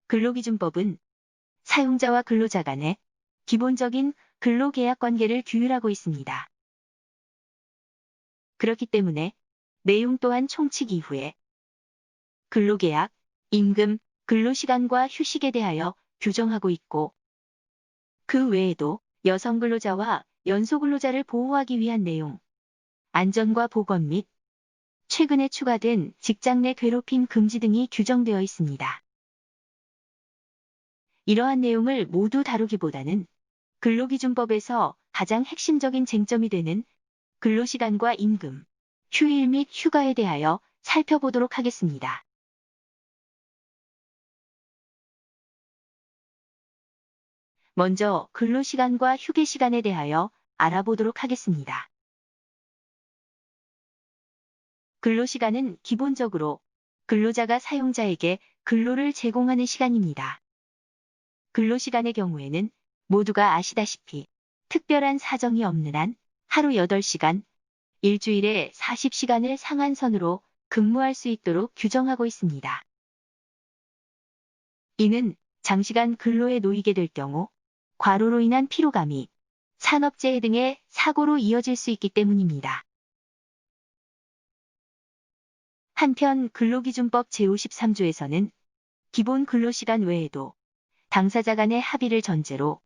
근로기준법은 사용자와 근로자 간의 기본적인 근로계약 관계를 규율하고 있습니다. 그렇기 때문에 내용 또한 총칙 이후에 근로계약, 임금, 근로시간과 휴식에 대하여 규정하고 있고 그 외에도 여성 근로자와 연소 근로자를 보호하기 위한 내용, 안전과 보건 및 최근에 추가된 직장 내 괴롭힘 금지 등이 규정되어 있습니다. 이러한 내용을 모두 다루기보다는 근로기준법에서 가장 핵심적인 쟁점이 되는 근로시간과 임금, 휴일 및 휴가에 대하여 살펴보도록 하겠습니다. 먼저 근로시간과 휴게시간에 대하여 알아보도록 하겠습니다. 근로시간은 기본적으로 근로자가 사용자에게 근로를 제공하는 시간입니다. 근로시간의 경우에는 모두가 아시다시피 특별한 사정이 없는 한 하루 8시간, 일주일에 40시간을 상한선으로 근무할 수 있도록 규정하고 있습니다. 이는 장시간 근로에 놓이게 될 경우 과로로 인한 피로감이 산업재해 등의 사고로 이어질 수 있기 때문입니다. 한편 근로기준법 제53조에서는 기본 근로시간 외에도 당사자 간의 합의를 전제로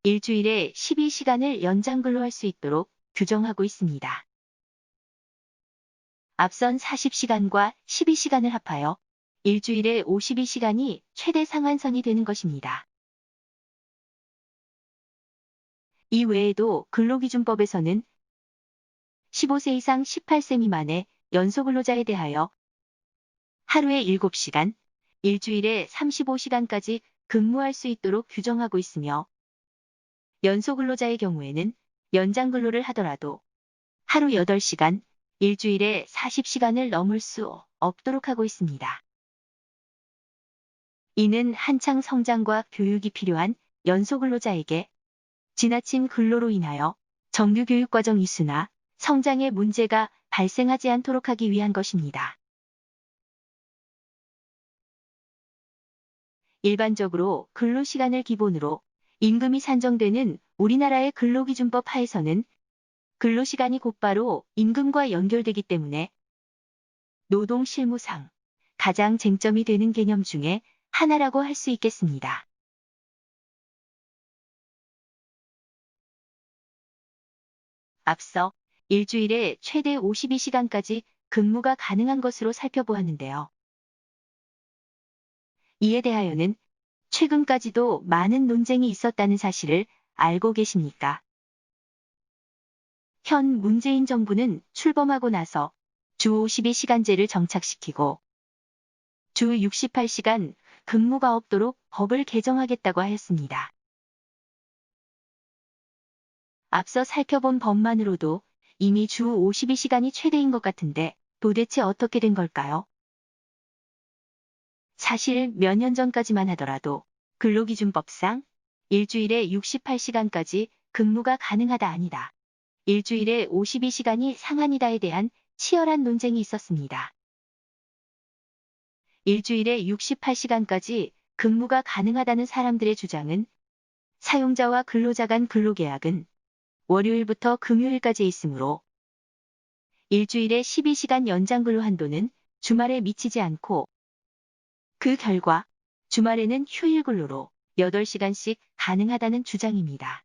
일주일에 12시간을 연장 근로할 수 있도록 규정하고 있습니다. 앞선 40시간과 12시간을 합하여 일주일에 52시간이 최대 상한선이 되는 것입니다. 이 외에도 근로기준법에서는 15세 이상 18세 미만의 연소근로자에 대하여 하루에 7시간, 일주일에 35시간까지 근무할 수 있도록 규정하고 있으며 연소근로자의 경우에는 연장 근로를 하더라도 하루 8시간, 일주일에 40시간을 넘을 수 없도록 하고 있습니다. 이는 한창 성장과 교육이 필요한 연소근로자에게 지나친 근로로 인하여 정규교육과정 이수나 성장에 문제가 발생하지 않도록 하기 위한 것입니다. 일반적으로 근로시간을 기본으로 임금이 산정되는 우리나라의 근로기준법 하에서는 근로시간이 곧바로 임금과 연결되기 때문에 노동실무상 가장 쟁점이 되는 개념 중에 하나라고 할 수 있겠습니다. 앞서 일주일에 최대 52시간까지 근무가 가능한 것으로 살펴보았는데요. 이에 대하여는 최근까지도 많은 논쟁이 있었다는 사실을 알고 계십니까? 현 문재인 정부는 출범하고 나서 주 52시간제를 정착시키고 주 68시간 근무가 없도록 법을 개정하겠다고 하였습니다. 앞서 살펴본 법만으로도 이미 주 52시간이 최대인 것 같은데 도대체 어떻게 된 걸까요? 사실 몇 년 전까지만 하더라도 근로기준법상 일주일에 68시간까지 근무가 가능하다 아니다. 일주일에 52시간이 상한이다에 대한 치열한 논쟁이 있었습니다. 일주일에 68시간까지 근무가 가능하다는 사람들의 주장은 사용자와 근로자 간 근로계약은 월요일부터 금요일까지 있으므로 일주일에 12시간 연장 근로 한도는 주말에 미치지 않고 그 결과 주말에는 휴일 근로로 8시간씩 가능하다는 주장입니다.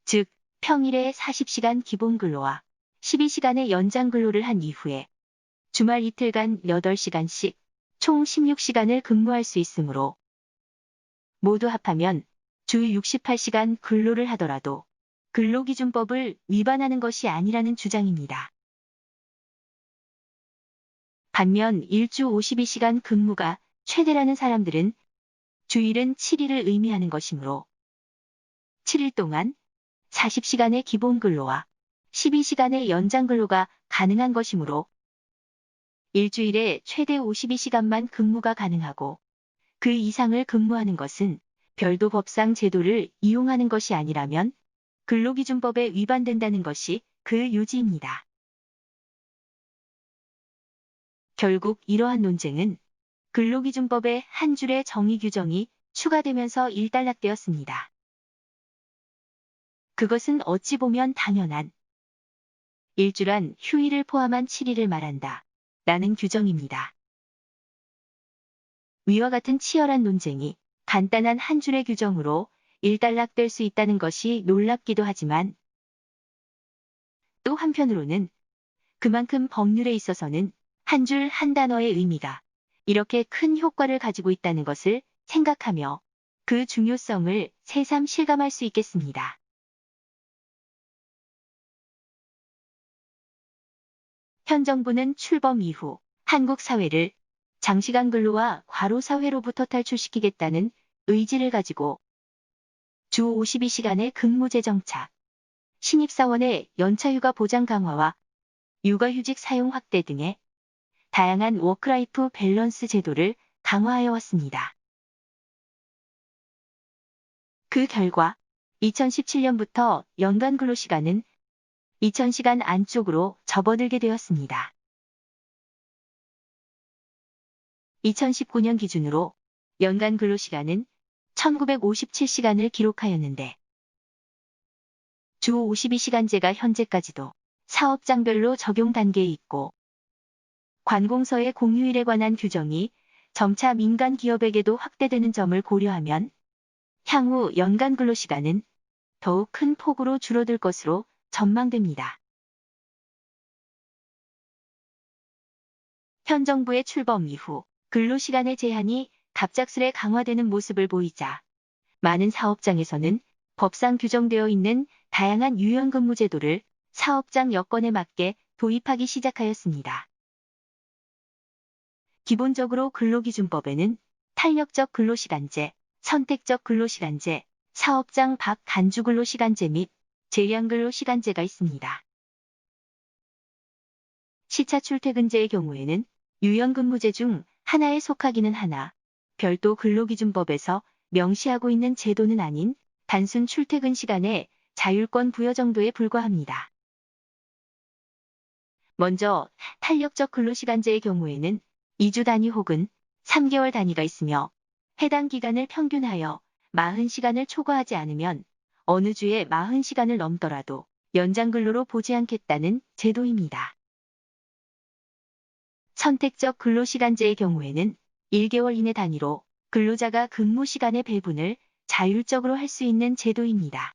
즉, 평일에 40시간 기본 근로와 12시간의 연장 근로를 한 이후에 주말 이틀간 8시간씩 총 16시간을 근무할 수 있으므로 모두 합하면 주 68시간 근로를 하더라도 근로기준법을 위반하는 것이 아니라는 주장입니다. 반면 일주 52시간 근무가 최대라는 사람들은 주일은 7일을 의미하는 것이므로 7일 동안 40시간의 기본 근로와 12시간의 연장 근로가 가능한 것이므로 일주일에 최대 52시간만 근무가 가능하고 그 이상을 근무하는 것은 별도 법상 제도를 이용하는 것이 아니라면 근로기준법에 위반된다는 것이 그 요지입니다. 결국 이러한 논쟁은 근로기준법에 한 줄의 정의 규정이 추가되면서 일단락되었습니다. 그것은 어찌 보면 당연한 일주란 휴일을 포함한 7일을 말한다. 라는 규정입니다. 위와 같은 치열한 논쟁이 간단한 한 줄의 규정으로 일단락될 수 있다는 것이 놀랍기도 하지만 또 한편으로는 그만큼 법률에 있어서는 한 줄 한 단어의 의미가 이렇게 큰 효과를 가지고 있다는 것을 생각하며 그 중요성을 새삼 실감할 수 있겠습니다. 현 정부는 출범 이후 한국 사회를 장시간 근로와 과로 사회로부터 탈출시키겠다는 의지를 가지고 주 52시간의 근무제 정착, 신입사원의 연차휴가 보장 강화와 육아휴직 사용 확대 등의 다양한 워크라이프 밸런스 제도를 강화하여 왔습니다. 그 결과 2017년부터 연간 근로시간은 2000시간 안쪽으로 접어들게 되었습니다. 2019년 기준으로 연간 근로시간은 1957시간을 기록하였는데 주 52시간제가 현재까지도 사업장별로 적용 단계에 있고 관공서의 공휴일에 관한 규정이 점차 민간 기업에게도 확대되는 점을 고려하면 향후 연간 근로시간은 더욱 큰 폭으로 줄어들 것으로 전망됩니다. 현 정부의 출범 이후 근로시간의 제한이 갑작스레 강화되는 모습을 보이자 많은 사업장에서는 법상 규정되어 있는 다양한 유연근무 제도를 사업장 여건에 맞게 도입하기 시작하였습니다. 기본적으로 근로기준법에는 탄력적 근로시간제, 선택적 근로시간제, 사업장 밖 간주 근로시간제 및 재량 근로시간제가 있습니다. 시차 출퇴근제의 경우에는 유연근무제 중 하나에 속하기는 하나 별도 근로기준법에서 명시하고 있는 제도는 아닌 단순 출퇴근 시간의 자율권 부여 정도에 불과합니다. 먼저 탄력적 근로시간제의 경우에는 2주 단위 혹은 3개월 단위가 있으며 해당 기간을 평균하여 40시간을 초과하지 않으면 어느 주에 40시간을 넘더라도 연장 근로로 보지 않겠다는 제도입니다. 선택적 근로시간제의 경우에는 1개월 이내 단위로 근로자가 근무 시간의 배분을 자율적으로 할 수 있는 제도입니다.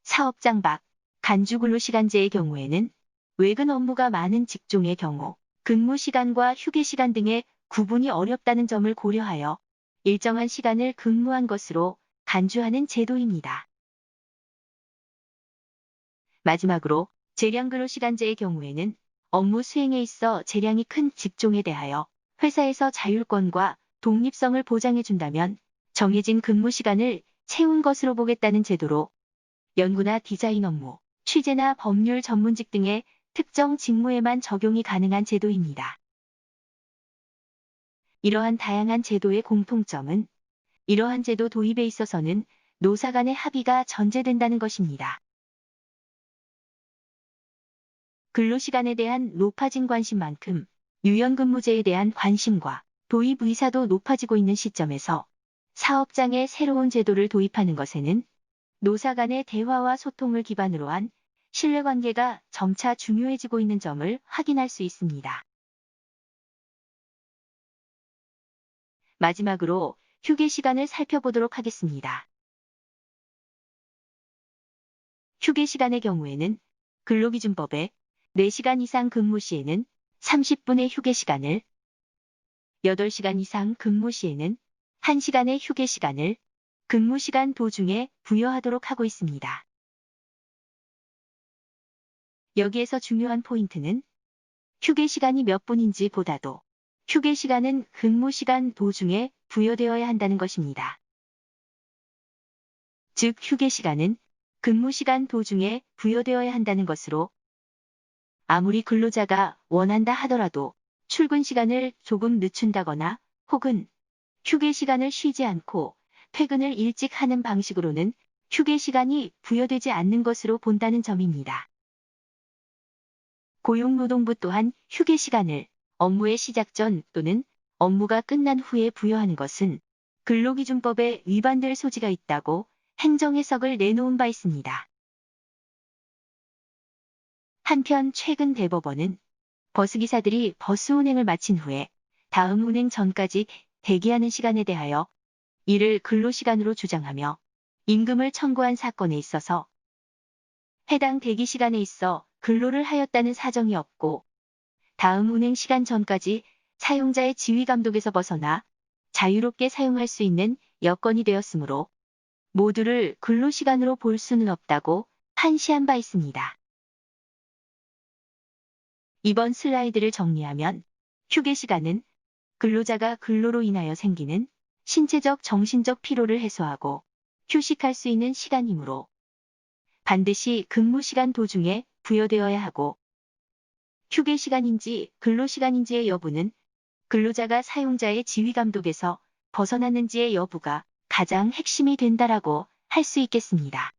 사업장 밖 간주 근로시간제의 경우에는 외근 업무가 많은 직종의 경우 근무 시간과 휴게 시간 등의 구분이 어렵다는 점을 고려하여 일정한 시간을 근무한 것으로 간주하는 제도입니다. 마지막으로 재량 근로시간제의 경우에는 업무 수행에 있어 재량이 큰 직종에 대하여 회사에서 자율권과 독립성을 보장해준다면 정해진 근무 시간을 채운 것으로 보겠다는 제도로 연구나 디자인 업무, 취재나 법률 전문직 등의 특정 직무에만 적용이 가능한 제도입니다. 이러한 다양한 제도의 공통점은 이러한 제도 도입에 있어서는 노사 간의 합의가 전제된다는 것입니다. 근로시간에 대한 높아진 관심만큼 유연근무제에 대한 관심과 도입 의사도 높아지고 있는 시점에서 사업장에 새로운 제도를 도입하는 것에는 노사 간의 대화와 소통을 기반으로 한 신뢰관계가 점차 중요해지고 있는 점을 확인할 수 있습니다. 마지막으로 휴게 시간을 살펴보도록 하겠습니다. 휴게 시간의 경우에는 근로기준법에 4시간 이상 근무 시에는 30분의 휴게 시간을, 8시간 이상 근무 시에는 1시간의 휴게 시간을 근무 시간 도중에 부여하도록 하고 있습니다. 여기에서 중요한 포인트는 휴게 시간이 몇 분인지 보다도 휴게 시간은 근무 시간 도중에 부여되어야 한다는 것입니다. 즉 휴게 시간은 근무 시간 도중에 부여되어야 한다는 것으로 아무리 근로자가 원한다 하더라도 출근 시간을 조금 늦춘다거나 혹은 휴게 시간을 쉬지 않고 퇴근을 일찍 하는 방식으로는 휴게 시간이 부여되지 않는 것으로 본다는 점입니다. 고용노동부 또한 휴게 시간을 업무의 시작 전 또는 업무가 끝난 후에 부여하는 것은 근로기준법에 위반될 소지가 있다고 행정해석을 내놓은 바 있습니다. 한편 최근 대법원은 버스기사들이 버스 운행을 마친 후에 다음 운행 전까지 대기하는 시간에 대하여 이를 근로시간으로 주장하며 임금을 청구한 사건에 있어서 해당 대기 시간에 있어 근로를 하였다는 사정이 없고 다음 운행 시간 전까지 사용자의 지휘 감독에서 벗어나 자유롭게 사용할 수 있는 여건이 되었으므로 모두를 근로시간으로 볼 수는 없다고 판시한 바 있습니다. 이번 슬라이드를 정리하면 휴게 시간은 근로자가 근로로 인하여 생기는 신체적, 정신적 피로를 해소하고 휴식할 수 있는 시간이므로 반드시 근무 시간 도중에 부여되어야 하고 휴게 시간인지 근로 시간인지의 여부는 근로자가 사용자의 지휘 감독에서 벗어났는지의 여부가 가장 핵심이 된다라고 할 수 있겠습니다.